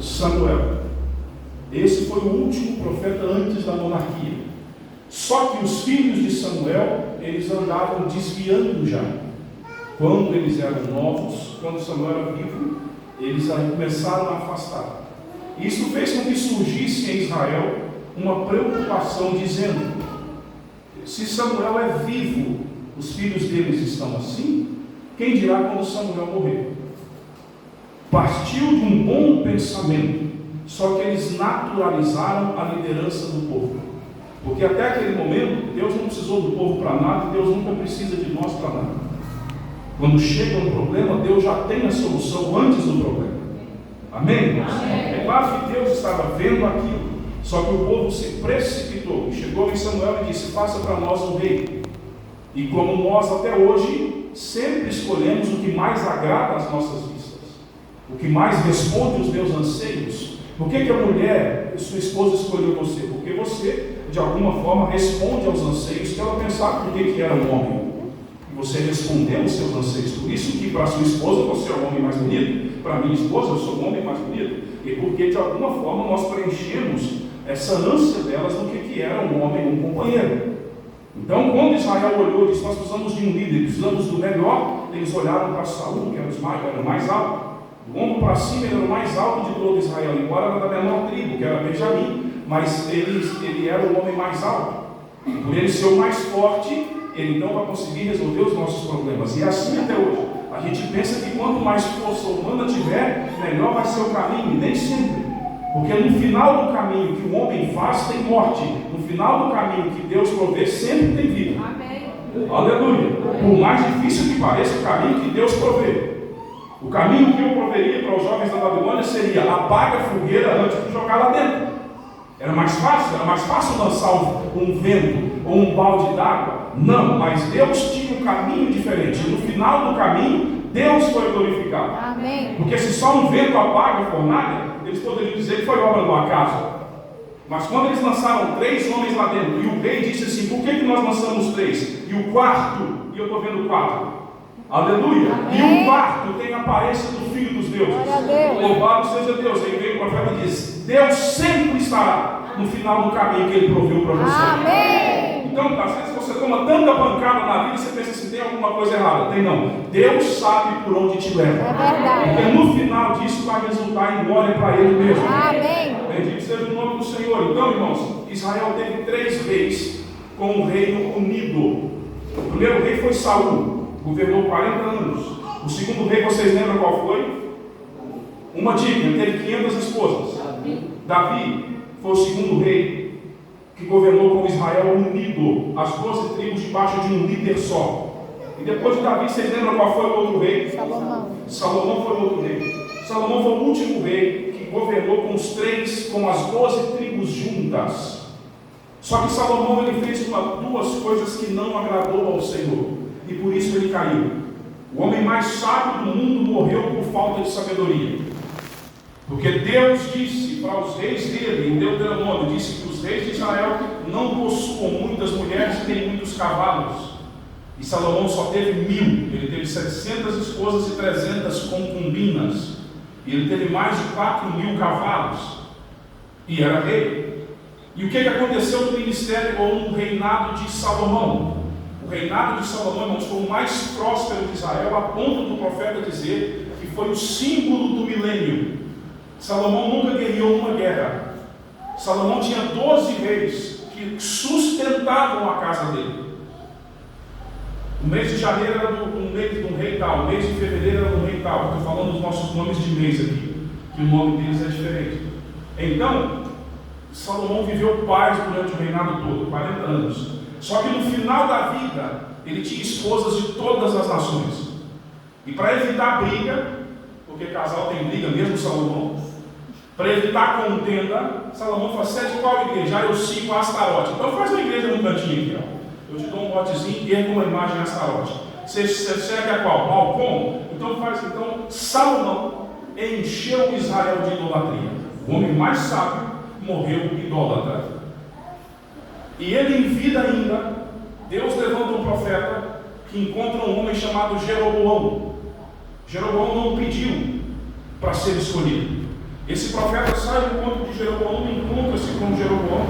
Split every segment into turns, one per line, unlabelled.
Samuel. Esse foi o último profeta antes da monarquia. Só que os filhos de Samuel, eles andavam desviando já. Quando eles eram novos, quando Samuel era vivo, eles começaram a afastar. Isso fez com que surgisse em Israel uma preocupação, dizendo: se Samuel é vivo, os filhos deles estão assim, quem dirá quando Samuel morrer? Partiu de um bom pensamento, só que eles naturalizaram a liderança do povo. Porque até aquele momento, Deus não precisou do povo para nada, e Deus nunca precisa de nós para nada. Quando chega um problema, Deus já tem a solução antes do problema. Amém? É claro que Deus estava vendo aquilo, só que o povo se precipitou. Chegou em Samuel e disse: faça para nós um rei. E como nós até hoje sempre escolhemos o que mais agrada às nossas vistas, o que mais responde aos meus anseios. Por que a mulher, sua esposa, escolheu você? Porque você, de alguma forma, responde aos anseios que ela pensava que era um homem. E você respondeu aos seus anseios. Por isso que para sua esposa você é o homem mais bonito, para minha esposa eu sou o homem mais bonito. E porque de alguma forma nós preenchemos essa ânsia delas no que era um homem, um companheiro. Então, quando Israel olhou e disse: nós precisamos de um líder, precisamos do melhor, eles olharam para Saul, que era o mais alto. Do ombro para cima, ele era o mais alto de todo Israel, embora era da menor tribo, que era Benjamim, mas ele era o homem mais alto. E por ele ser o mais forte, ele então vai conseguir resolver os nossos problemas. E é assim até hoje. A gente pensa que quanto mais força humana tiver, melhor vai ser o caminho, e nem sempre. Porque no final do caminho que o homem faz, tem morte. No final do caminho que Deus provê, sempre tem vida.
Amém.
Aleluia. Por mais difícil que pareça o caminho que Deus provê. O caminho que eu proveria para os jovens da Babilônia seria: apaga a fogueira antes de jogar lá dentro. Era mais fácil lançar um vento ou um balde d'água. Não, mas Deus tinha um caminho diferente. No final do caminho, Deus foi glorificado.
Amém.
Porque se só um vento apaga a fornalha, eles poderiam dizer que foi obra do acaso. Mas quando eles lançaram 3 homens lá dentro, e o rei disse assim: por que nós lançamos 3? E o quarto, e eu estou vendo 4. Aleluia!
Amém.
E o quarto tem a aparência do Filho dos Deuses. Louvado seja Deus. Aí veio o profeta e disse: Deus sempre estará no final do caminho que Ele proveu para você.
Amém.
Então, às vezes você toma tanta pancada na vida e você pensa assim: tem alguma coisa errada. Tem não. Deus sabe por onde te leva.
É verdade.
Porque no final disso vai resultar em glória para Ele mesmo.
Amém.
Bendito seja o nome do Senhor. Então, irmãos, Israel teve 3 reis com um reino unido. O primeiro rei foi Saul, governou 40 anos. O segundo rei, vocês lembram qual foi? Uma dica: ele teve 500 esposas. Davi foi o segundo rei que governou com Israel unido, as 12 tribos debaixo de um líder só. E depois de Davi, vocês lembram qual foi o outro rei? Salomão foi o outro rei. Salomão foi o último rei que governou com as 12 tribos juntas. Só que Salomão ele fez 2 coisas que não agradou ao Senhor, e por isso ele caiu. O homem mais sábio do mundo morreu por falta de sabedoria. Porque Deus disse para os reis dele, em Deuteronômio, disse que os reis de Israel não possuam muitas mulheres e nem muitos cavalos. E Salomão só teve 1000, ele teve 700 esposas e 300 concubinas. E ele teve mais de 4.000 cavalos. E era rei. E o que aconteceu no ministério ou no reinado de Salomão? O reinado de Salomão, irmãos, foi o mais próspero de Israel, a ponto do profeta dizer que foi o símbolo do milênio. Salomão nunca guerreou uma guerra. Salomão tinha 12 reis que sustentavam a casa dele. O mês de janeiro era um mês de um rei tal, o mês de fevereiro era um rei tal. Estou falando dos nossos nomes de mês aqui, que o nome deles é diferente. Então, Salomão viveu paz durante o reinado todo, 40 anos. Só que no final da vida, ele tinha esposas de todas as nações. E para evitar briga, porque casal tem briga, mesmo Salomão, para evitar contenda, Salomão fala: sede qual igreja? Eu sigo a Astarote. Então faz uma igreja no cantinho aqui, ó. Eu te dou um botezinho e ergo uma imagem Astarote. Você segue a qual? Malcom? Então Salomão encheu Israel de idolatria. O homem mais sábio morreu idólatra. E ele em vida ainda, Deus levanta um profeta que encontra um homem chamado Jeroboão. Jeroboão não pediu para ser escolhido. Esse profeta sai do encontro de Jeroboão, encontra-se com Jeroboão,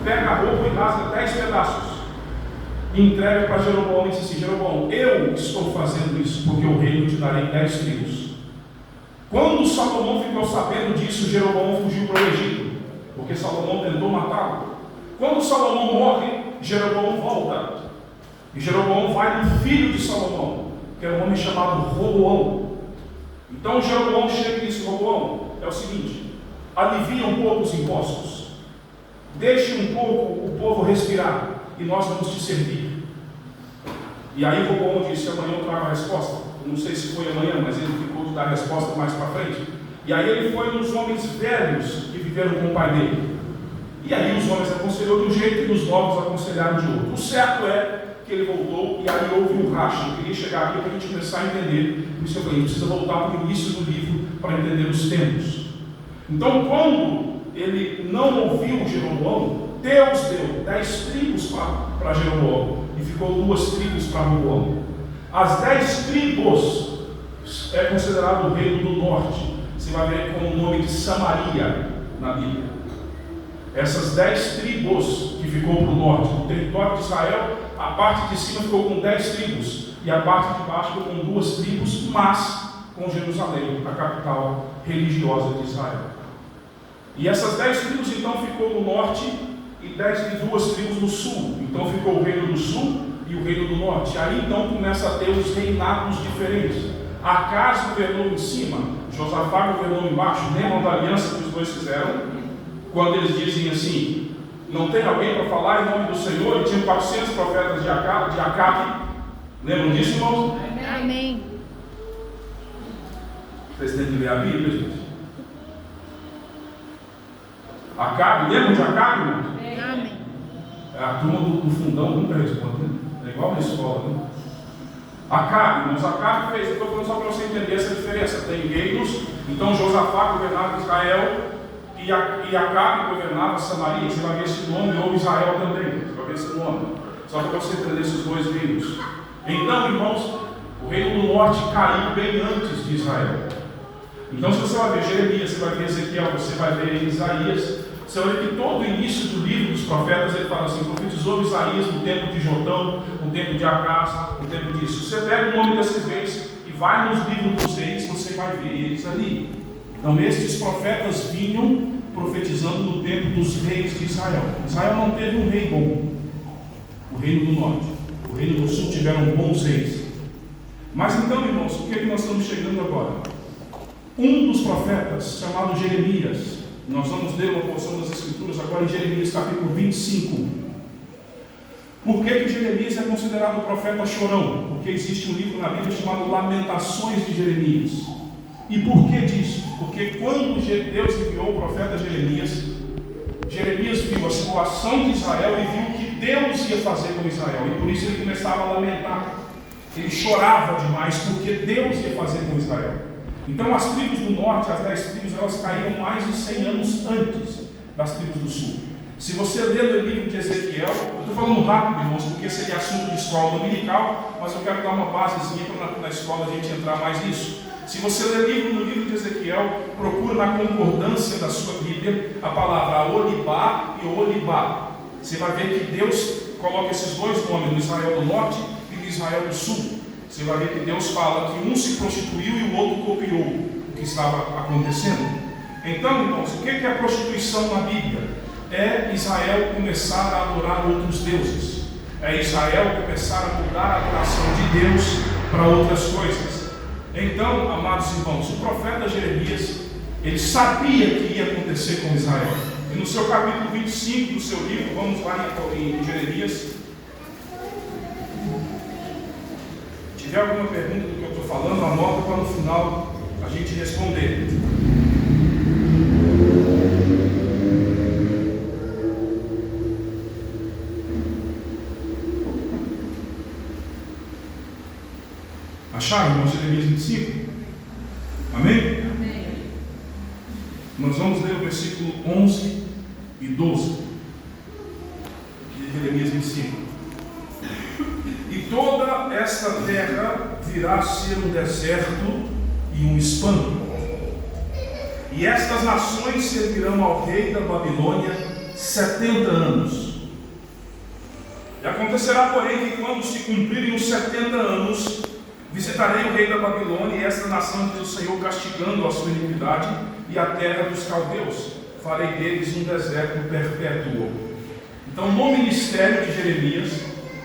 pega a roupa e rasga 10 pedaços, e entrega para Jeroboão e diz assim: Jeroboão, eu estou fazendo isso, porque o reino te darei 10 tribos. Quando Salomão ficou sabendo disso, Jeroboão fugiu para o Egito, porque Salomão tentou matá-lo. Quando Salomão morre, Jeroboão volta, e Jeroboão vai no filho de Salomão, que era um homem chamado Roboão. Então Jeroboão chega e diz: Roboão, é o seguinte, alivia um pouco os impostos, deixe um pouco o povo respirar, e nós vamos te servir. E aí Roboão disse: amanhã eu trago a resposta. Eu não sei se foi amanhã, mas ele ficou de dar a resposta mais para frente. E aí ele foi nos homens velhos que viveram com o pai dele. E aí os homens aconselhou de um jeito e os novos aconselharam de outro. O certo é que ele voltou e aí houve um racha. Eu queria chegar aqui para a gente começar a entender. Por isso eu falei, a gente precisa voltar para o início do livro para entender os tempos. Então, quando ele não ouviu Jeroboão, Deus deu 10 tribos para Jeroboão e ficou 2 tribos para Roboão. As 10 tribos é considerado o reino do norte. Você vai ver com o nome de Samaria na Bíblia. Essas 10 tribos que ficou para o norte, o território de Israel, a parte de cima ficou com 10 tribos e a parte de baixo ficou com 2 tribos, mas com Jerusalém, a capital religiosa de Israel. E essas 10 tribos então ficou no norte e 2 tribos no sul. Então ficou o reino do sul e o reino do norte. Aí então começa a ter os reinados diferentes. Acaz governou em cima, Josafá governou embaixo. Lembram da aliança que os dois fizeram? Quando eles dizem assim: não tem alguém para falar em nome do Senhor? E tinham 400 profetas de Acabe. Lembram disso, irmãos?
Amém.
Vocês têm que ler a Bíblia, gente. Acabe, lembram de Acabe, irmão?
Amém.
A turma do fundão nunca responde, né? É igual na escola, né? Acabe, irmãos, Acabe fez, eu estou falando só para você entender essa diferença. Tem reinos, então Josafá governava Israel e Acabe governava Samaria. Você vai ver esse nome, ou Israel também, você vai ver esse nome. Só para você entender esses 2 reinos. Então, irmãos, o reino do norte caiu bem antes de Israel. Então, se você vai ver Jeremias, você vai ver Ezequiel, você vai ver Isaías, você vai ver que todo o início do livro dos profetas, ele fala assim: profetizou Isaías no tempo de Jotão, no tempo de Acaz, no tempo disso. Você pega o nome desses reis e vai nos livros dos reis, você vai ver eles ali. Então, estes profetas vinham profetizando no tempo dos reis de Israel. Israel não teve um rei bom. O reino do norte, o reino do sul tiveram bons reis. Mas então, irmãos, o que é que nós estamos chegando agora? Um dos profetas, chamado Jeremias, nós vamos ler uma porção das Escrituras agora em Jeremias capítulo 25. Por que Jeremias é considerado o profeta chorão? Porque existe um livro na Bíblia chamado Lamentações de Jeremias. E por que disso? Porque quando Deus enviou o profeta Jeremias, Jeremias viu a situação de Israel e viu o que Deus ia fazer com Israel. E por isso ele começava a lamentar. Ele chorava demais porque Deus ia fazer com Israel. Então as tribos do norte, as 10 tribos, elas caíram mais de 100 anos antes das tribos do sul. Se você ler o livro de Ezequiel, eu estou falando rápido, irmãos, porque seria assunto de escola dominical, mas eu quero dar uma basezinha para na escola a gente entrar mais nisso. Se você ler no livro de Ezequiel, procura na concordância da sua Bíblia a palavra Olibá e Olibá. Você vai ver que Deus coloca esses 2 nomes, no Israel do norte e no Israel do sul. Você vai ver que Deus fala que um se prostituiu e o outro copiou o que estava acontecendo. Então, irmãos, o que é a prostituição na Bíblia? É Israel começar a adorar outros deuses. É Israel começar a mudar a adoração de Deus para outras coisas. Então, amados irmãos, o profeta Jeremias, ele sabia que ia acontecer com Israel. E no seu capítulo 25 do seu livro, vamos lá em Jeremias. Se tiver alguma pergunta do que eu estou falando, anota para no final a gente responder. Acharam, irmãos, Jeremias 25? Amém? Amém? Nós vamos ler o versículo 11 e 12 de Jeremias 25. E toda esta terra virá a ser um deserto e um espanto. E estas nações servirão ao rei da Babilônia 70 anos. E acontecerá, porém, que quando se cumprirem os 70 anos, visitarei o rei da Babilônia e esta nação, diz o Senhor, castigando a sua iniquidade e a terra dos caldeus. Farei deles um deserto perpétuo. Então, no ministério de Jeremias,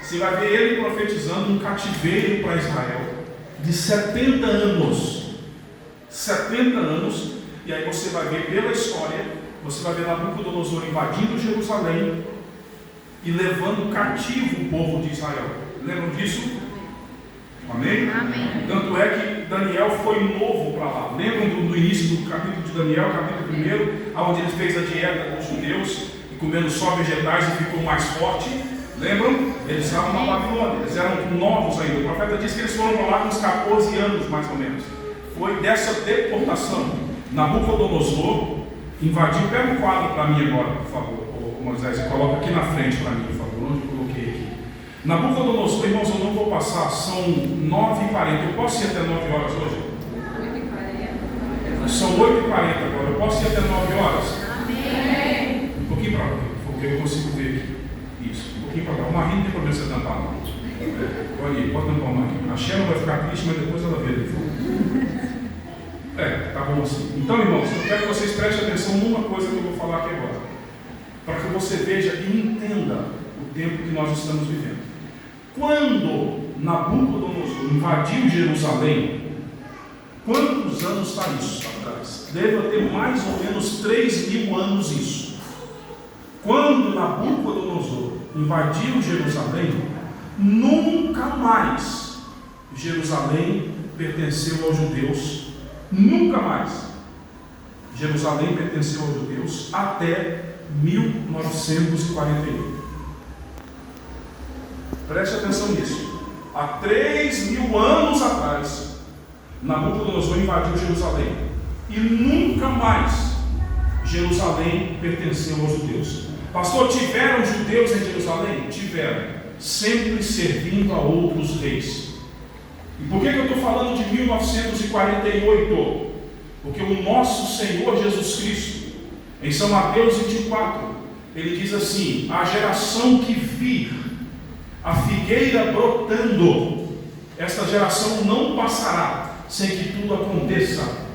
você vai ver ele profetizando um cativeiro para Israel de 70 anos. 70 anos. E aí você vai ver pela história, você vai ver Nabucodonosor invadindo Jerusalém e levando cativo o povo de Israel. Lembram disso? Amém?
Amém.
Tanto é que Daniel foi novo para lá. Lembram do início do capítulo de Daniel, capítulo 1, onde ele fez a dieta com os judeus e comendo só vegetais e ficou mais forte? Lembram? Eles estavam na Babilônia, eles eram novos ainda. O profeta disse que eles foram para lá com uns 14 anos, mais ou menos. Foi dessa deportação. Nabucodonosor invadiu. Pega um quadro para mim agora, por favor, Moisés, e coloca aqui na frente para mim, por favor, onde eu coloquei aqui. Nabucodonosor, irmãos, eu não vou passar, são 9h40. Eu posso ir até 9 horas hoje?
8h40.
São 8h40 agora, eu posso ir até 9 horas?
Amém.
Um pouquinho para lá, porque eu consigo ver aqui. Isso, um pouquinho para lá. Uma rinha, não tem problema você tampar, não. Olha aí, pode tampar uma aqui. A Xena vai ficar triste, mas depois ela vê ele. Tá bom assim. Então, irmãos, eu quero que vocês prestem atenção numa coisa que eu vou falar aqui agora, para que você veja e entenda o tempo que nós estamos vivendo. Quando Nabucodonosor invadiu Jerusalém, quantos anos está isso atrás? Deve ter mais ou menos 3.000 anos isso. Quando Nabucodonosor invadiu Jerusalém, nunca mais Jerusalém pertenceu aos judeus. Nunca mais Jerusalém pertenceu aos judeus até 1948. Preste atenção nisso. Há 3.000 anos atrás, Nabucodonosor invadiu Jerusalém e nunca mais Jerusalém pertenceu aos judeus. Pastor, tiveram judeus em Jerusalém? Tiveram, sempre servindo a outros reis. E por que eu estou falando de 1948? Porque o nosso Senhor Jesus Cristo, em São Mateus 24, ele diz assim: a geração que vir a figueira brotando, esta geração não passará sem que tudo aconteça.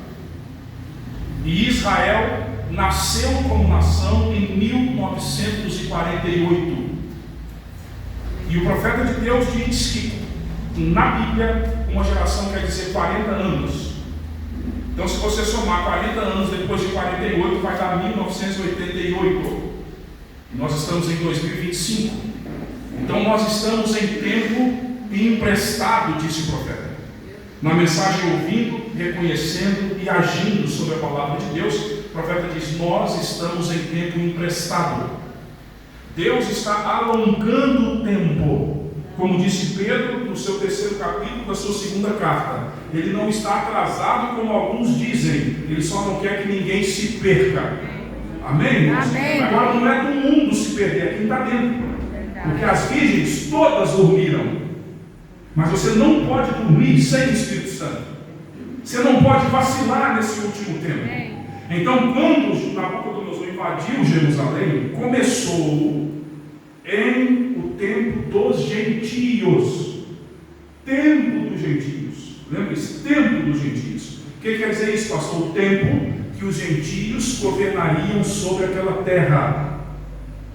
E Israel nasceu como nação em 1948. E o profeta de Deus diz que na Bíblia, uma geração quer dizer 40 anos. Então, se você somar 40 anos depois de 48, vai dar 1988. E nós estamos em 2025. Então, nós estamos em tempo emprestado, disse o profeta. Na mensagem, ouvindo, reconhecendo e agindo sobre a palavra de Deus, o profeta diz: nós estamos em tempo emprestado. Deus está alongando o tempo. Como disse Pedro no seu 3º capítulo da sua 2ª carta, ele não está atrasado como alguns dizem, ele só não quer que ninguém se perca. Amém?
Amém.
Agora não é do mundo se perder, é quem está dentro. Porque as virgens todas dormiram. Mas você não pode dormir sem o Espírito Santo. Você não pode vacilar nesse último tempo. Então, quando Nabucodonosor invadiu Jerusalém, começou em o tempo dos gentios. Tempo dos gentios. Lembre-se, tempo dos gentios. O que quer dizer isso, pastor? O tempo que os gentios governariam sobre aquela terra.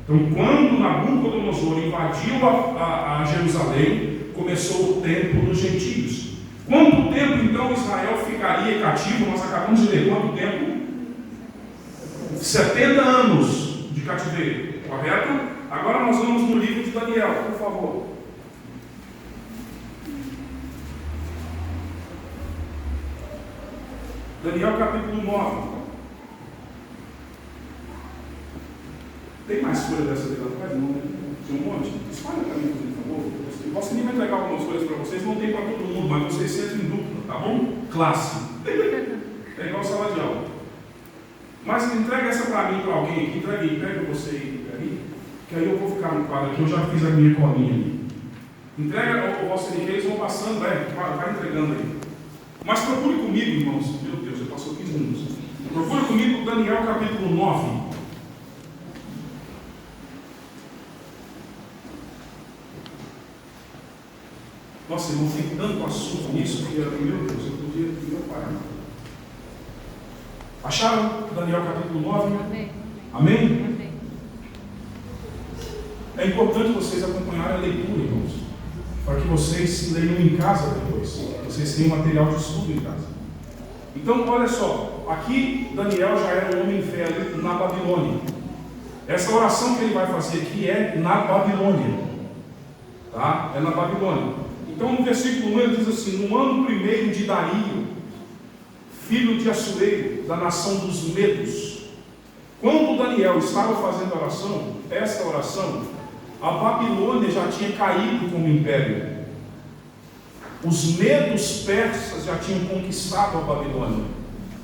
Então, quando Nabucodonosor invadiu a Jerusalém, começou o tempo dos gentios. Quanto tempo então Israel ficaria cativo? Nós acabamos de ler. Quanto tempo? 70 anos de cativeiro, correto? Agora nós vamos no livro de Daniel, por favor. Daniel capítulo 9. Tem mais folha dessa ali lá atrás? Não, né? Tem um monte? Espalha para mim, por favor. Eu posso nem entregar algumas coisas para vocês, não tem para todo mundo, mas vocês sentem em dupla, tá bom? Classe. É igual sala de aula. Mas entrega essa para mim, para alguém aqui. Entrega aí, pega você aí, que aí eu vou ficar no quadro aqui, eu já fiz a minha colinha ali. Entrega o vosso eles vão passando, vai entregando aí. Mas procure comigo, irmãos. Meu Deus, já passou 15 minutos. Procura comigo Daniel capítulo 9. Nossa, irmão, tem tanto assunto nisso que, meu Deus, eu podia parar. Acharam Daniel capítulo 9?
Amém.
Amém?
Amém.
É importante vocês acompanharem a leitura, irmãos, para que vocês leiam em casa depois. Vocês tenham material de estudo em casa. Então, olha só, aqui Daniel já era um homem velho na Babilônia. Essa oração que ele vai fazer aqui é na Babilônia. Tá? É na Babilônia. Então, no versículo 1 ele diz assim: no ano primeiro de Dario, filho de Assuero, da nação dos Medos. Quando Daniel estava fazendo a oração, esta oração, a Babilônia já tinha caído como império. Os medos persas já tinham conquistado a Babilônia.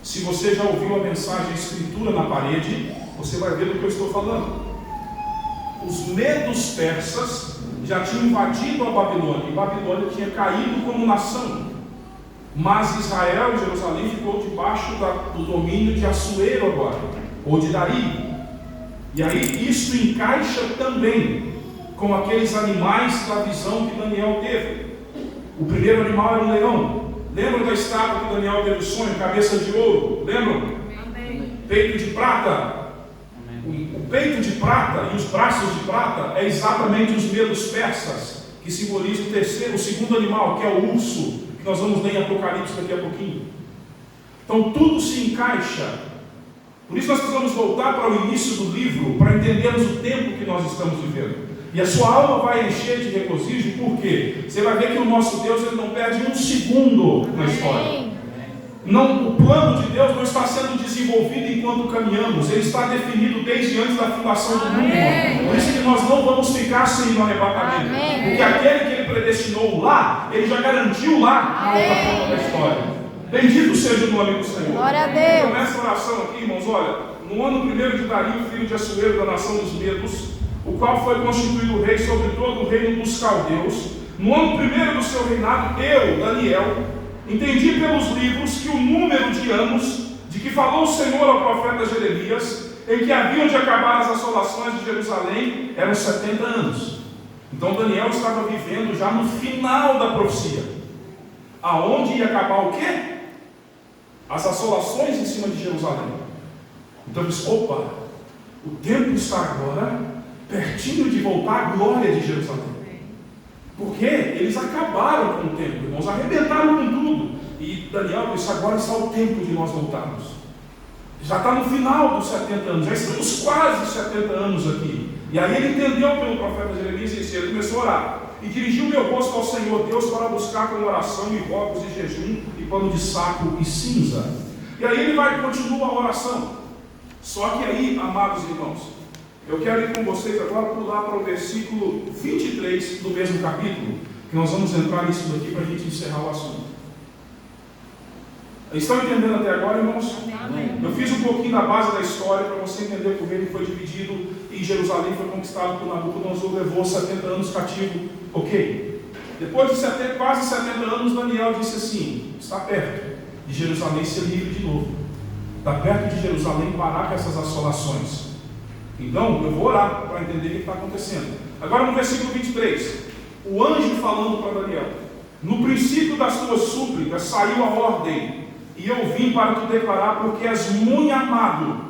Se você já ouviu a mensagem a Escritura na parede, você vai ver do que eu estou falando. Os medos persas já tinham invadido a Babilônia, e Babilônia tinha caído como nação. Mas Israel e Jerusalém ficou debaixo do domínio de Assuero agora, ou de Dario. E aí isso encaixa também com aqueles animais da visão que Daniel teve. O primeiro animal era um leão. Lembram da estátua que Daniel teve o sonho? Cabeça de ouro. Lembram?
Amém.
Peito de prata. O peito de prata e os braços de prata é exatamente os medos persas, que simbolizam o segundo animal, que é o urso, que nós vamos ler em Apocalipse daqui a pouquinho. Então tudo se encaixa. Por isso nós precisamos voltar para o início do livro, para entendermos o tempo que nós estamos vivendo. E a sua alma vai encher de regozijo, porque você vai ver que o nosso Deus ele não perde um segundo na história. Não, o plano de Deus não está sendo desenvolvido enquanto caminhamos, ele está definido desde antes da fundação do mundo. Por isso que nós não vamos ficar sem o arrebatamento. Porque aquele que ele predestinou lá, ele já garantiu lá a outra ponta da história. Bendito seja o nome do Senhor.
Glória a Deus.
Então, nessa oração aqui, irmãos, olha, no ano primeiro de Dario, filho de Assuero, da nação dos Medos, o qual foi constituído rei sobre todo o reino dos caldeus, no ano primeiro do seu reinado, eu, Daniel, entendi pelos livros que o número de anos de que falou o Senhor ao profeta Jeremias, em que haviam de acabar as assolações de Jerusalém, eram 70 anos. Então Daniel estava vivendo já no final da profecia, aonde ia acabar o quê? As assolações em cima de Jerusalém. Então ele disse: opa, o tempo está agora pertinho de voltar à glória de Jerusalém. Porque eles acabaram com o tempo, irmãos, arrebentaram com tudo. E Daniel disse: agora está o tempo de nós voltarmos. Já está no final dos 70 anos, já estamos quase 70 anos aqui. E aí ele entendeu pelo profeta Jeremias e ele começou a orar. E dirigiu meu rosto ao Senhor Deus para buscar com oração e rogos e jejum e pano de saco e cinza. E aí ele vai continuar a oração. Só que aí, amados irmãos, eu quero ir com vocês agora pular para o versículo 23 do mesmo capítulo, que nós vamos entrar nisso daqui para a gente encerrar o assunto. Estão entendendo até agora, irmãos?
Amém.
Eu fiz um pouquinho da base da história para você entender que o reino foi dividido e Jerusalém foi conquistado por Nabucodonosor, levou 70 anos cativo. Ok. Depois de quase 70 anos, Daniel disse assim: está perto de Jerusalém ser livre de novo. Está perto de Jerusalém parar com essas assolações. Então, eu vou orar para entender o que está acontecendo. Agora no versículo 23, o anjo falando para Daniel: no princípio das tuas súplicas saiu a ordem, e eu vim para te declarar, porque és muito amado.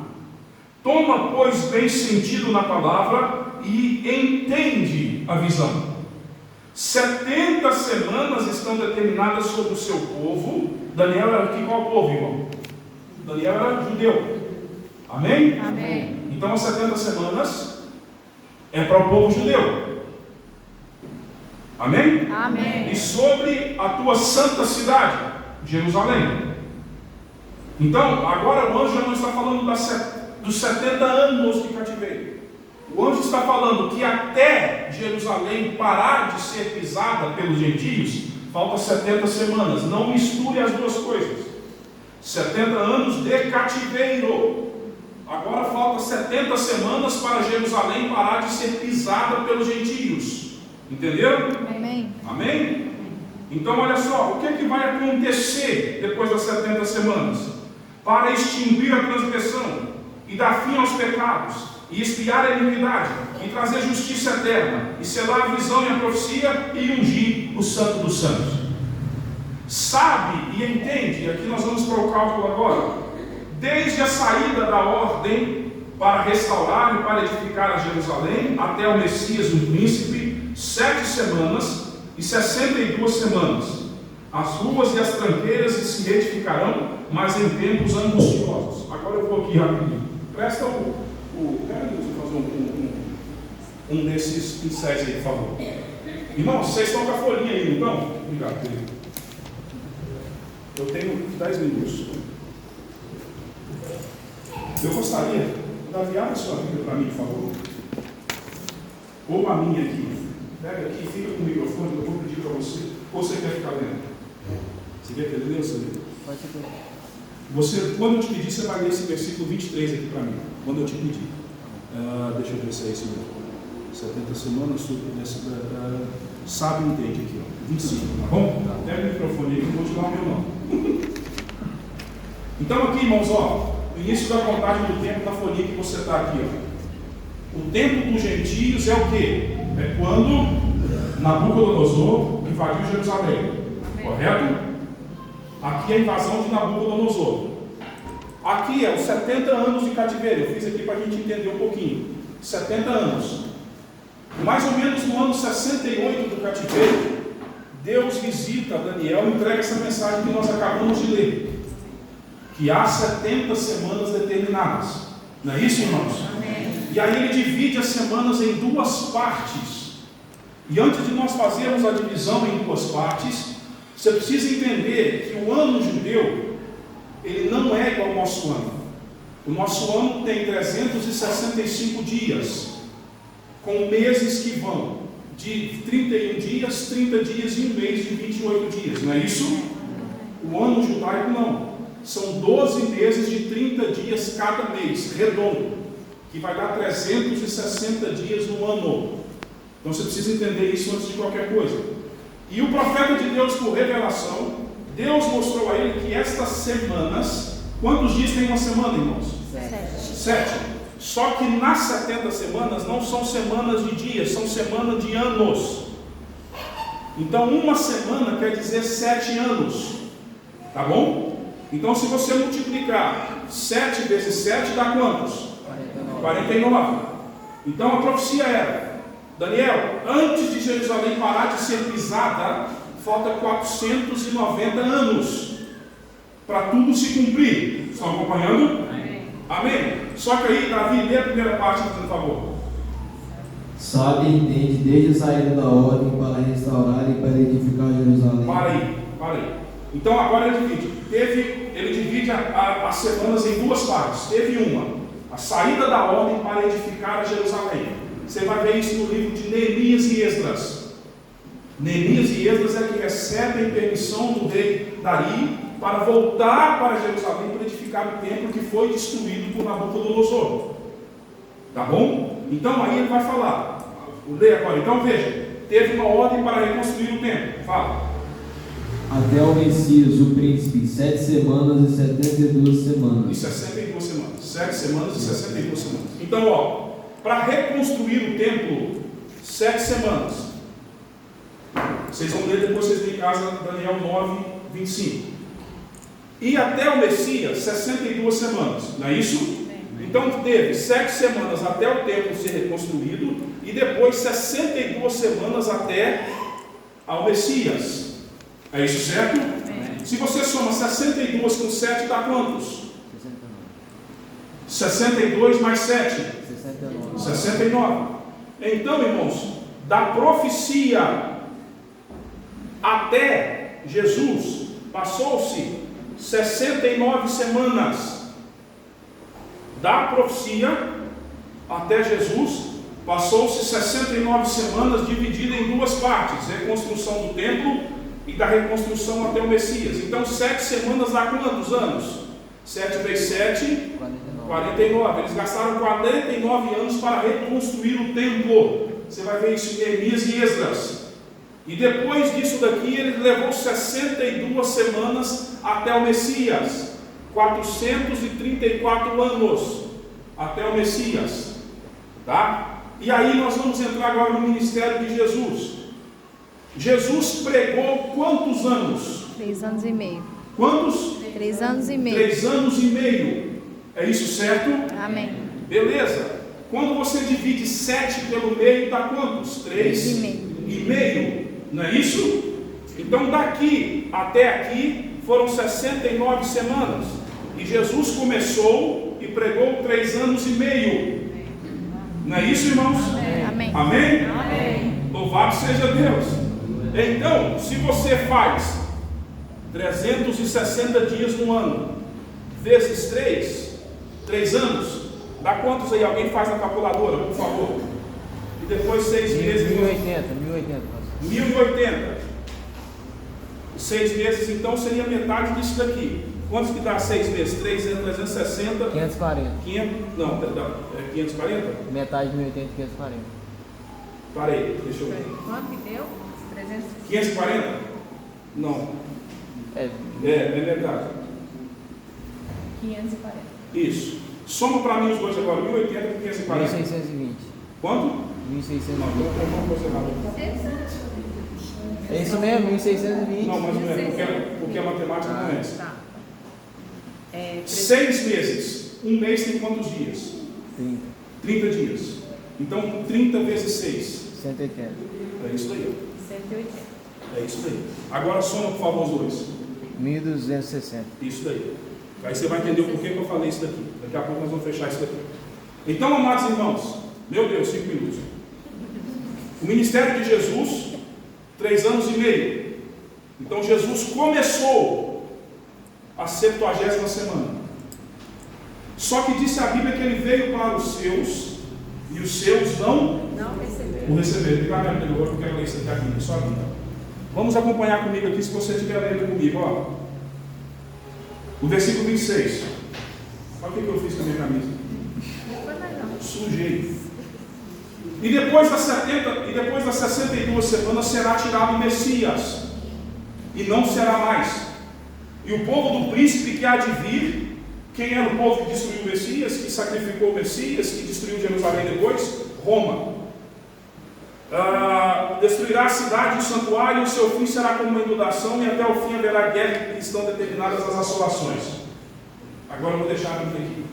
Toma, pois, bem sentido na palavra e entende a visão. 70 semanas estão determinadas sobre o seu povo. Daniel era aqui qual povo, irmão? Daniel era judeu. Amém?
Amém.
Então as 70 semanas é para o povo judeu. Amém?
Amém.
E sobre a tua santa cidade, Jerusalém. Então, agora o anjo já não está falando dos 70 anos de cativeiro. O anjo está falando que até Jerusalém parar de ser pisada pelos gentios, falta 70 semanas. Não misture as duas coisas. 70 anos de cativeiro. Agora falta 70 semanas para Jerusalém parar de ser pisada pelos gentios. Entenderam?
Amém.
Amém? Então olha só, o que é que vai acontecer depois das 70 semanas? para extinguir a transgressão e dar fim aos pecados, e expiar a iniquidade, e trazer justiça eterna, e selar a visão e a profecia, e ungir o Santo dos Santos. Sabe e entende, e aqui nós vamos para o cálculo agora, desde a saída da ordem para restaurar e para edificar a Jerusalém, até o Messias, o príncipe, 7 semanas e 62 semanas. As ruas e as tranqueiras se edificarão, mas em tempos angustiosos. Agora eu vou aqui rapidinho. Presta quero fazer um desses pincéis aí, por favor. Irmãos, vocês estão com a folhinha aí, não estão? Obrigado, querido. Eu tenho 10 minutos. Eu gostaria, Davi, abre a sua Bíblia para mim, por favor. Ou a minha aqui. Pega aqui, fica com o microfone, eu vou pedir para você. Ou você quer ficar lendo? Você quer ler ou você lê?
Pode ser.
Você, quando eu te pedir, você vai ler esse versículo 23 aqui para mim. Quando eu te pedir. Deixa eu ver se é isso mesmo. 70 semanas, sabe e entende aqui, ó. 25, tá bom? Pega o microfone aí que eu vou te dar o meu nome. Então aqui, irmãos, ó, o início da contagem do tempo na folhinha que você está aqui, ó. O tempo dos gentios é o quê? É quando Nabucodonosor invadiu Jerusalém. Correto? Aqui é a invasão de Nabucodonosor. Aqui é os 70 anos de cativeiro. Eu fiz aqui para a gente entender um pouquinho. 70 anos. Mais ou menos no ano 68 do cativeiro, Deus visita Daniel e entrega essa mensagem que nós acabamos de ler. Que há 70 semanas determinadas. Não é isso, irmãos?
Amém.
E aí ele divide as semanas em 2 partes. E antes de nós fazermos a divisão em 2 partes, você precisa entender que o ano judeu, ele não é igual ao nosso ano. O nosso ano tem 365 dias, com meses que vão de 31 dias, 30 dias e um mês de 28 dias. Não é isso? O ano judaico não. São 12 meses de 30 dias cada mês, redondo, que vai dar 360 dias no ano. Então você precisa entender isso antes de qualquer coisa. E o profeta de Deus, por revelação, Deus mostrou a ele que estas semanas, quantos dias tem uma semana, irmãos? 7. Só que nas 70 semanas não são semanas de dias, são semanas de anos. Então uma semana quer dizer 7 anos. Tá bom? Então se você multiplicar 7 vezes 7 dá quantos? 49. Então a profecia era: Daniel, antes de Jerusalém parar de ser pisada, falta 490 anos para tudo se cumprir. Estão acompanhando? Amém? Só que aí, Davi, lê a primeira parte, por favor.
Sabe e entende desde a saída da ordem para restaurar e para edificar Jerusalém.
Para aí. Então agora ele divide as semanas em 2 partes. Teve uma, a saída da ordem para edificar a Jerusalém. Você vai ver isso no livro de Neemias e Esdras. Neemias e Esdras é que recebem permissão do rei Dario para voltar para Jerusalém para edificar o templo que foi destruído por Nabucodonosor. Tá bom? Então aí ele vai falar. Lê agora. Então veja, teve uma ordem para reconstruir o templo. Fala.
Até o Messias, o príncipe, 7 semanas e 72 semanas.
E 62 semanas. 7 semanas e 62 semanas. Então, ó, para reconstruir o templo, 7 semanas. Vocês vão ler depois, vocês têm em casa, Daniel 9, 25. E até o Messias, 62 semanas. Não é isso? Então teve 7 semanas até o templo ser reconstruído e depois 62 semanas até ao Messias. É isso certo? Se você soma 62 com 7, dá quantos? 62 mais 7? 69. Então, irmãos, da profecia até Jesus, passou-se 69 semanas. Da profecia até Jesus, passou-se 69 semanas, dividida em 2 partes: reconstrução do templo e da reconstrução até o Messias. Então 7 semanas dá quantos anos? 7 vezes 7, 49. Eles gastaram 49 anos para reconstruir o templo. Você vai ver isso em Neemias e Esdras. E depois disso daqui, ele levou 62 semanas até o Messias. 434 anos até o Messias, tá? E aí nós vamos entrar agora no ministério de Jesus. Jesus pregou quantos anos?
3 anos e meio.
Quantos?
3 anos e meio.
3 anos e meio. É isso certo?
Amém.
Beleza. Quando você divide 7 pelo meio, dá quantos? 3,5. Não é isso? Então daqui até aqui foram 69 semanas. E Jesus começou e pregou 3 anos e meio. Não é isso, irmãos?
Amém.
Amém?
Amém.
Louvado seja Deus. Então, se você faz 360 dias no ano, vezes 3 anos, dá quantos aí? Alguém faz na calculadora, por favor. E depois 6 meses. 1080. 6 meses, então, seria metade disso daqui. Quantos que dá 6 meses? 360.
540.
540?
Metade de 1080, 540.
Parei, deixa eu ver.
Quanto que deu?
540? Não.
É
Metade.
540.
Isso. Soma para mim os dois agora, 1080 com 540.
1620.
Quanto?
1620.
Não, estou colocando você errado.
É isso mesmo, 1620.
Não, mas não é, porque a matemática não é essa.
Tá.
6 meses. Um mês tem quantos dias? 30 dias. Então, 30 vezes 6.
180.
É isso daí.
180.
É isso daí. Agora soma, por favor, os dois.
1260.
Isso daí. Aí você vai entender o porquê que eu falei isso daqui. Daqui a pouco nós vamos fechar isso daqui. Então, amados irmãos, meu Deus, 5 minutos. O ministério de Jesus, 3 anos e meio. Então, Jesus começou a 70ª semana. Só que disse a Bíblia que ele veio para os seus, e os seus não o receberam. Obrigado, meu amigo, eu quero ler isso aqui a Bíblia, só a Bíblia. Vamos acompanhar comigo aqui, se você estiver lendo comigo, ó. O versículo 26. Olha o que eu fiz com a minha camisa. Sujei. E depois das 62 semanas será tirado o Messias, e não será mais. E o povo do príncipe que há de vir, quem era o povo que destruiu o Messias, que sacrificou o Messias, que destruiu Jerusalém depois? Roma. Destruirá a cidade e o santuário, e o seu fim será como uma inundação, e até o fim haverá guerra, e estão determinadas as assolações. Agora eu vou deixar a Bíblia aqui.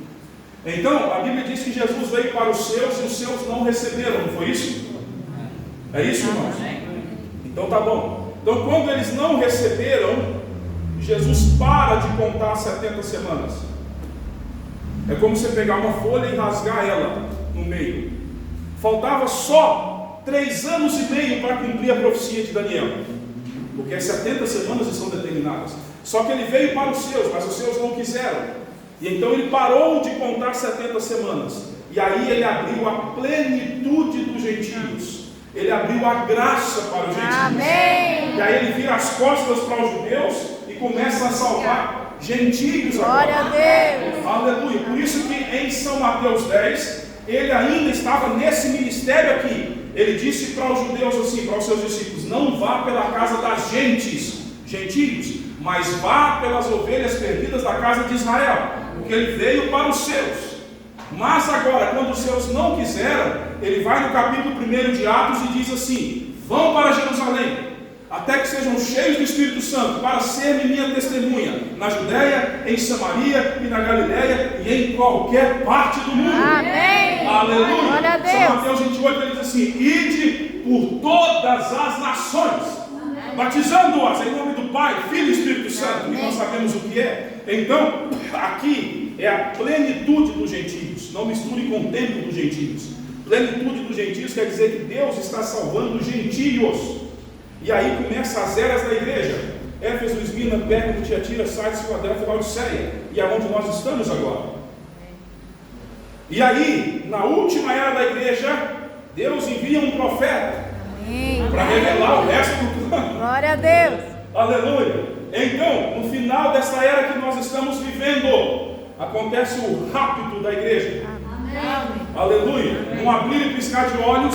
Então, a Bíblia diz que Jesus veio para os seus e os seus não receberam, não foi isso? É isso, irmãos? Então tá bom. Então, quando eles não receberam, Jesus para de contar 70 semanas. É como você pegar uma folha e rasgar ela no meio. Faltava só 3 anos e meio para cumprir a profecia de Daniel, porque as 70 semanas estão determinadas. Só que ele veio para os seus, mas os seus não quiseram. E então ele parou de contar 70 semanas. E aí ele abriu a plenitude dos gentios. Ele abriu a graça para os gentios.
Amém.
E aí ele vira as costas para os judeus e começa a salvar gentios agora.
Glória a Deus.
Aleluia. Por isso que em São Mateus 10, ele ainda estava nesse ministério aqui. Ele disse para os judeus assim, para os seus discípulos: não vá pela casa das gentios, mas vá pelas ovelhas perdidas da casa de Israel, porque ele veio para os seus. Mas agora, quando os seus não quiseram, ele vai no capítulo 1 de Atos e diz assim: vão para Jerusalém, até que sejam cheios do Espírito Santo, para serem minha testemunha na Judéia, em Samaria e na Galiléia e em qualquer parte do mundo.
Amém.
Aleluia.
Glória a Deus.
São Mateus 28, ele diz assim: ide por todas as nações, batizando-as em nome do Pai, Filho e Espírito Santo. E nós sabemos o que é. Então, aqui é a plenitude dos gentios. Não misture com o tempo dos gentios. Plenitude dos gentios quer dizer que Deus está salvando os gentios. E aí começa as eras da igreja: Éfeso, Esmirna, Pérgamo, Tiatira, Sardes, Filadélfia e Laodiceia. E é onde nós estamos agora. E aí, na última era da igreja, Deus envia um profeta para revelar o resto do plano.
Glória a Deus.
Aleluia. Então, no final dessa era que nós estamos vivendo, acontece o rapto da igreja.
Amém.
Aleluia. Num abrir e piscar de olhos,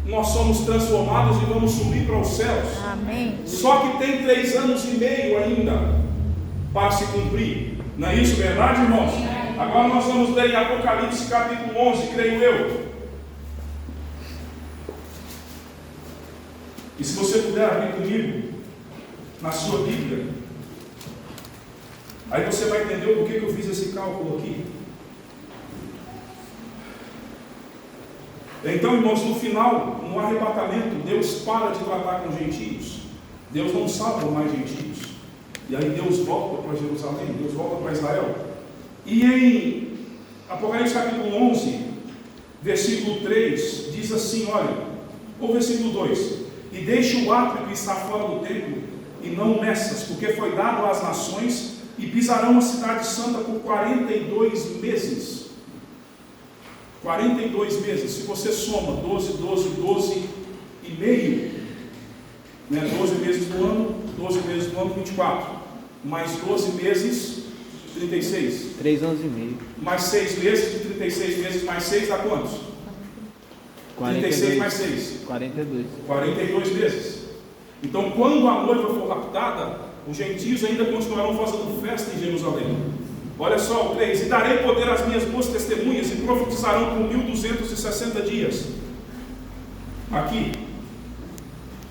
nós somos transformados e vamos subir para os céus.
Amém.
Só que tem 3 anos e meio ainda para se cumprir. Não é isso, verdade, irmãos? Agora nós vamos ler em Apocalipse capítulo 11, creio eu. E se você puder abrir comigo na sua Bíblia, aí você vai entender o porquê que eu fiz esse cálculo aqui. Então, irmãos, no final, no arrebatamento, Deus para de tratar com gentios. Deus não salva mais gentios. E aí Deus volta para Jerusalém, Deus volta para Israel. E em Apocalipse capítulo 11, versículo 3, diz assim, olha, ou versículo 2: e deixe o átrio que está fora do templo, e não meças, porque foi dado às nações, e pisarão a cidade santa por 42 meses. 42 meses, se você soma 12 e meio, né? 12 meses do ano, 12 meses do ano, 24, mais 12 meses, 36.
3 anos e meio.
Mais 6 meses, de 36 meses, mais 6 dá quantos? 36 mais 6.
42.
42 meses. Então, quando a noiva for raptada, os gentios ainda continuarão fazendo festa em Jerusalém. Olha só o 3: e darei poder às minhas duas testemunhas, e profetizarão por 1260 dias. Aqui.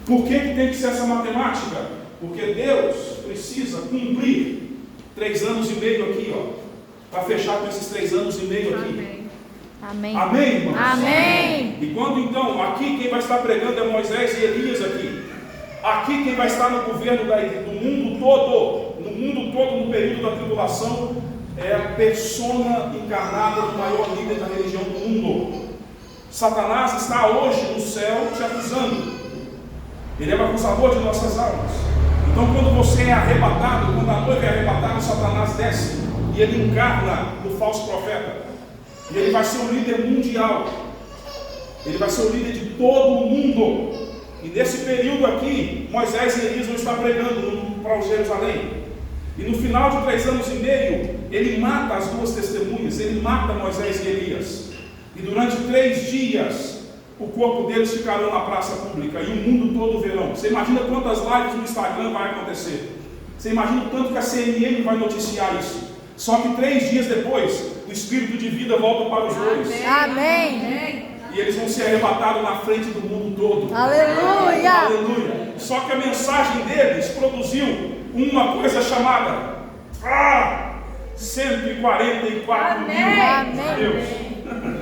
Por que tem que ser essa matemática? Porque Deus precisa cumprir 3 anos e meio aqui, ó, para fechar com esses 3 anos e meio aqui.
Amém.
Amém, irmãos?
Amém.
E quando então, aqui quem vai estar pregando é Moisés e Elias aqui. Aqui quem vai estar no governo do mundo todo, no período da tribulação, é a persona encarnada do maior líder da religião do mundo. Satanás está hoje no céu te acusando. Ele é o acusador de nossas almas. Então quando você é arrebatado, quando a noiva é arrebatada, Satanás desce e ele encarna no falso profeta. E ele vai ser o líder mundial. Ele vai ser o líder de todo o mundo. E nesse período aqui, Moisés e Elias vão estar pregando para Jerusalém. E no final de 3 anos e meio, ele mata as duas testemunhas. Ele mata Moisés e Elias. E durante 3 dias, o corpo deles ficará na praça pública. E o mundo todo verão. Você imagina quantas lives no Instagram vai acontecer? Você imagina o tanto que a CNN vai noticiar isso? Só que 3 dias depois, o espírito de vida volta para os dois.
Amém.
E eles vão ser arrebatados na frente do mundo todo.
Aleluia.
Aleluia. Só que a mensagem deles produziu uma coisa chamada 144 mil.
Amém.
Deus.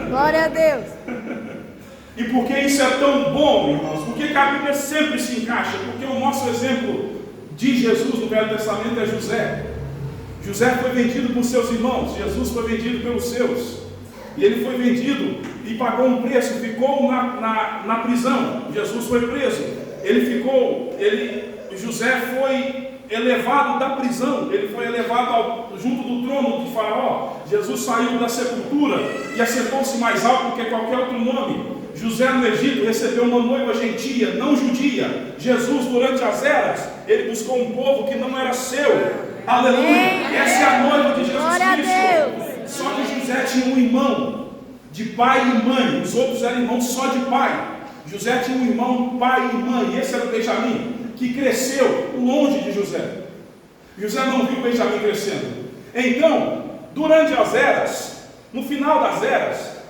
Glória a Deus.
E por que isso é tão bom, irmãos? Porque a Bíblia sempre se encaixa. Porque o nosso exemplo de Jesus no Velho Testamento é José. José foi vendido por seus irmãos, Jesus foi vendido pelos seus. E ele foi vendido e pagou um preço, ficou na prisão. Jesus foi preso. José foi elevado da prisão, ele foi elevado junto do trono de Faraó. Jesus saiu da sepultura e assentou-se mais alto do que qualquer outro nome. José no Egito recebeu uma noiva gentia, não judia. Jesus, durante as eras, ele buscou um povo que não era seu. Aleluia! Essa é a noiva de Jesus
Glória
Cristo.
a Deus.
Só que José tinha um irmão de pai e mãe, os outros eram irmãos só de pai. José tinha um irmão, pai e mãe, e esse era o Benjamim, que cresceu longe de José. José não viu Benjamim crescendo. Então, durante as eras, no final das eras,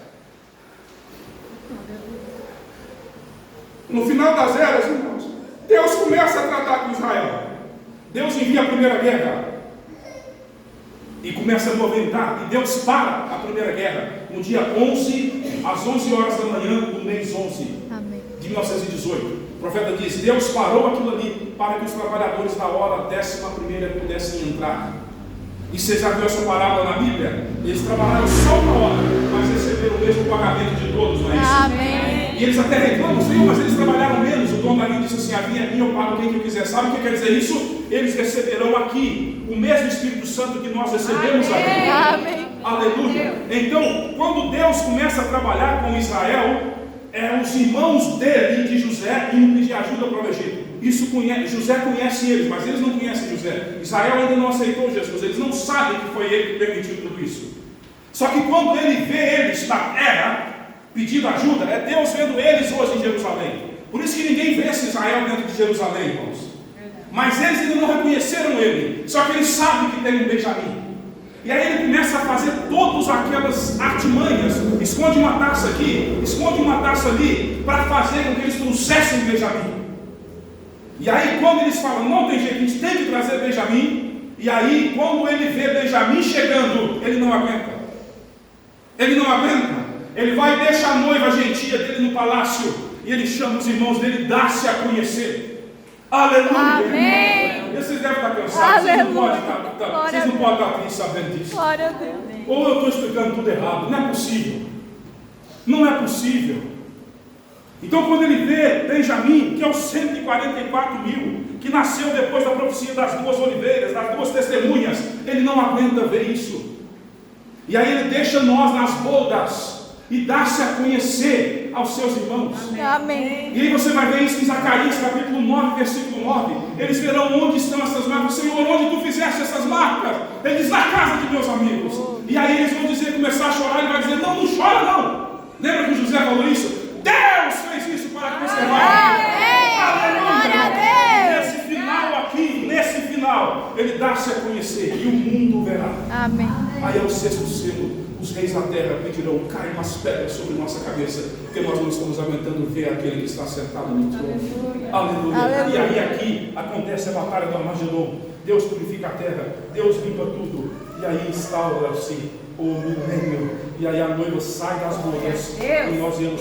irmãos, Deus começa a tratar com Israel. Deus envia a primeira guerra e começa a movimentar, e Deus para a primeira guerra no dia 11, às 11 horas da manhã do mês 11 de 1918. O profeta diz: Deus parou aquilo ali para que os trabalhadores da hora 11ª pudessem entrar. E você já viu essa parábola na Bíblia? Eles trabalharam só uma hora, mas receberam o mesmo pagamento de todos, não é isso?
Amém.
E eles até reclamam, Senhor, mas eles trabalharam menos. O dono da vinha disse assim: a vinha é minha, eu pago quem que eu quiser. Sabe o que quer dizer isso? Eles receberão aqui o mesmo Espírito Santo que nós recebemos aqui.
Amém.
Aleluia. Então, quando Deus começa a trabalhar com Israel, os irmãos dele, de José, iam pedir ajuda para o Egito. José conhece eles, mas eles não conhecem José. Israel ainda não aceitou Jesus, eles não sabem que foi ele que permitiu tudo isso. Só que quando ele vê eles na terra pedindo ajuda, é Deus vendo eles hoje em Jerusalém. Por isso que ninguém vence Israel dentro de Jerusalém, irmãos. Mas eles ainda não reconheceram ele. Só que eles sabem que tem um Benjamim. E aí ele começa a fazer todas aquelas artimanhas. Esconde uma taça aqui, esconde uma taça ali, para fazer com que eles trouxessem Benjamim. E aí quando eles falam, não tem jeito, a gente tem que trazer Benjamim. E aí quando ele vê Benjamim chegando, ele não aguenta. Ele não aguenta. Ele vai e deixa a noiva gentia dele no palácio. E ele chama os irmãos dele, dá-se a conhecer. Aleluia.
Amém.
Vocês devem estar cansados. Vocês não podem
Glória
estar tristes sabendo disso.
Glória a Deus.
Ou eu estou explicando tudo errado. Não é possível. Não é possível. Então quando ele vê Benjamim, que é os 144 mil, que nasceu depois da profecia das duas oliveiras, das duas testemunhas, ele não aguenta ver isso. E aí ele deixa nós nas bodas e dá-se a conhecer aos seus irmãos.
Amém.
E aí você vai ver isso em Zacarias capítulo 9, versículo 9. Eles verão onde estão essas marcas. Senhor, onde tu fizeste essas marcas? Ele diz, na casa de meus amigos. E aí eles vão dizer, começar a chorar. Ele vai dizer, não, não chora não. Lembra que José falou isso? Deus fez isso para conservar.
Glória a Deus.
Nesse final aqui, nesse final, ele dá-se a conhecer e o mundo verá.
Amém.
Aí é o sexto selo. Os reis da terra pedirão, caem umas pedras sobre nossa cabeça, porque nós não estamos aguentando ver aquele que está sentado no trono. Aleluia.
Aleluia.
E aí aqui acontece a batalha do Armagedon. Deus purifica a terra, Deus limpa tudo. E aí instaura-se o milênio. E aí a noiva sai das bodas. E nós íamos.